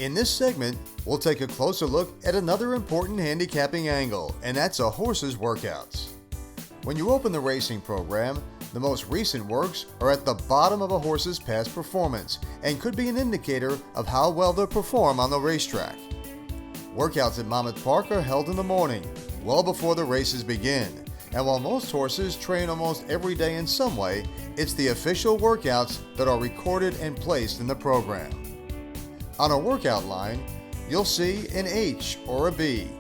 In this segment, we'll take a closer look at another important handicapping angle, and that's a horse's workouts. When you open the racing program, the most recent works are at the bottom of a horse's past performance and could be an indicator of how well they'll perform on the racetrack. Workouts at Monmouth Park are held in the morning, well before the races begin, and while most horses train almost every day in some way, it's the official workouts that are recorded and placed in the program. On a workout line, you'll see an H or a B.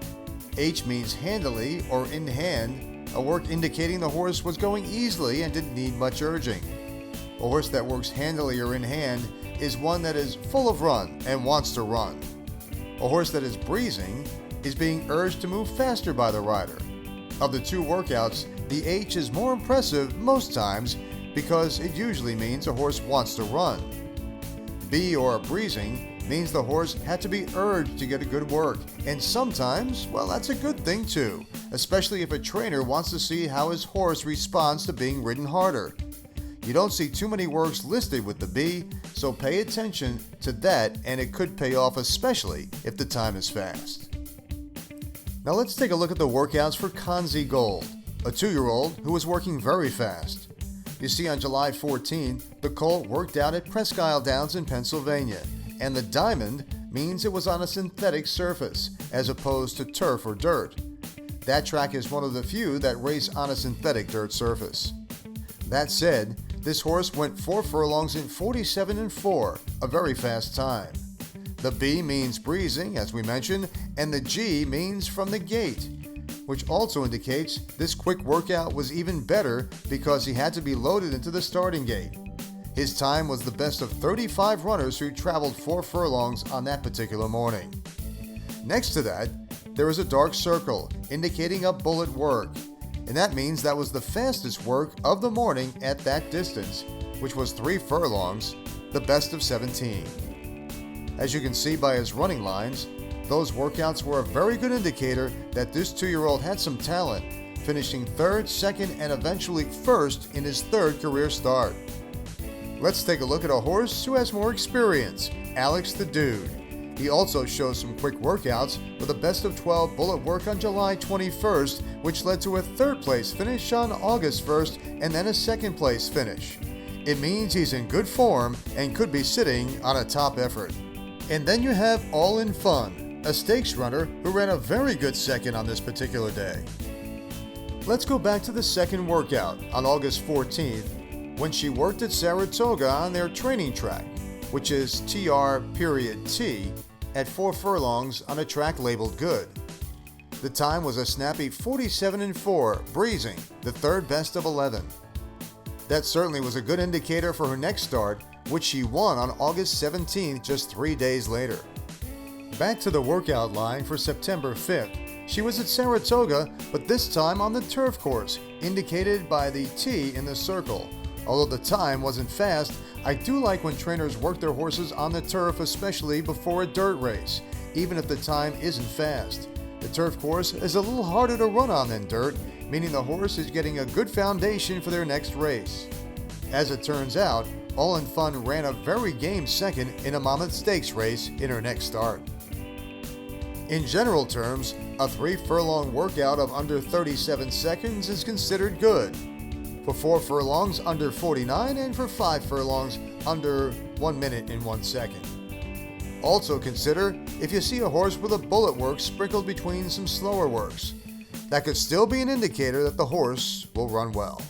H means handily or in hand, a work indicating the horse was going easily and didn't need much urging. A horse that works handily or in hand is one that is full of run and wants to run. A horse that is breezing is being urged to move faster by the rider. Of the two workouts, the H is more impressive most times because it usually means a horse wants to run. B or breezing means the horse had to be urged to get a good work, and sometimes, well, that's a good thing too, especially if a trainer wants to see how his horse responds to being ridden harder. You don't see too many works listed with the B, so pay attention to that, and it could pay off, especially if the time is fast. Now let's take a look at the workouts for Conzi Gold, a 2-year-old who was working very fast. You see, on July 14, the colt worked out at Presque Isle Downs in Pennsylvania, and the diamond means it was on a synthetic surface, as opposed to turf or dirt. That track is one of the few that race on a synthetic dirt surface. That said, this horse went 4 furlongs in 47-4, a very fast time. The B means breezing, as we mentioned, and the G means from the gate, which also indicates this quick workout was even better because he had to be loaded into the starting gate. His time was the best of 35 runners who traveled 4 furlongs on that particular morning. Next to that, there is a dark circle indicating a bullet work, and that means that was the fastest work of the morning at that distance, which was 3 furlongs, the best of 17. As you can see by his running lines, those workouts were a very good indicator that this 2-year-old had some talent, finishing 3rd, 2nd, and eventually 1st in his 3rd career start. Let's take a look at a horse who has more experience, Alex the Dude. He also shows some quick workouts with a best of 12 bullet work on July 21st, which led to a 3rd place finish on August 1st and then a 2nd place finish. It means he's in good form and could be sitting on a top effort. And then you have All in Fun, a stakes runner who ran a very good 2nd on this particular day. Let's go back to the 2nd workout on August 14th, when she worked at Saratoga on their training track, which is TR.T, at 4 furlongs on a track labeled good. The time was a snappy 47-4, breezing, the 3rd best of 11. That certainly was a good indicator for her next start, which she won on August 17th, just 3 days later. Back to the workout line for September 5th, she was at Saratoga, but this time on the turf course, indicated by the T in the circle. Although the time wasn't fast, I do like when trainers work their horses on the turf, especially before a dirt race, even if the time isn't fast. The turf course is a little harder to run on than dirt, meaning the horse is getting a good foundation for their next race. As it turns out, All in Fun ran a very game 2nd in a Monmouth Stakes race in her next start. In general terms, a 3 furlong workout of under 37 seconds is considered good. For 4 furlongs, under 49, and for 5 furlongs, under 1 minute and 1 second. Also consider if you see a horse with a bullet work sprinkled between some slower works. That could still be an indicator that the horse will run well.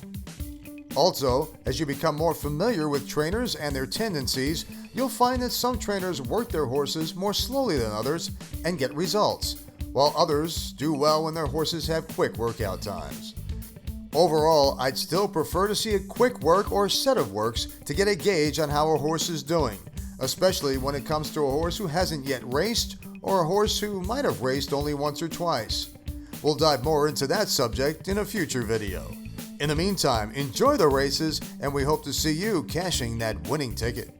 Also, as you become more familiar with trainers and their tendencies, you'll find that some trainers work their horses more slowly than others and get results, while others do well when their horses have quick workout times. Overall, I'd still prefer to see a quick work or set of works to get a gauge on how a horse is doing, especially when it comes to a horse who hasn't yet raced or a horse who might have raced only once or twice. We'll dive more into that subject in a future video. In the meantime, enjoy the races, and we hope to see you cashing that winning ticket.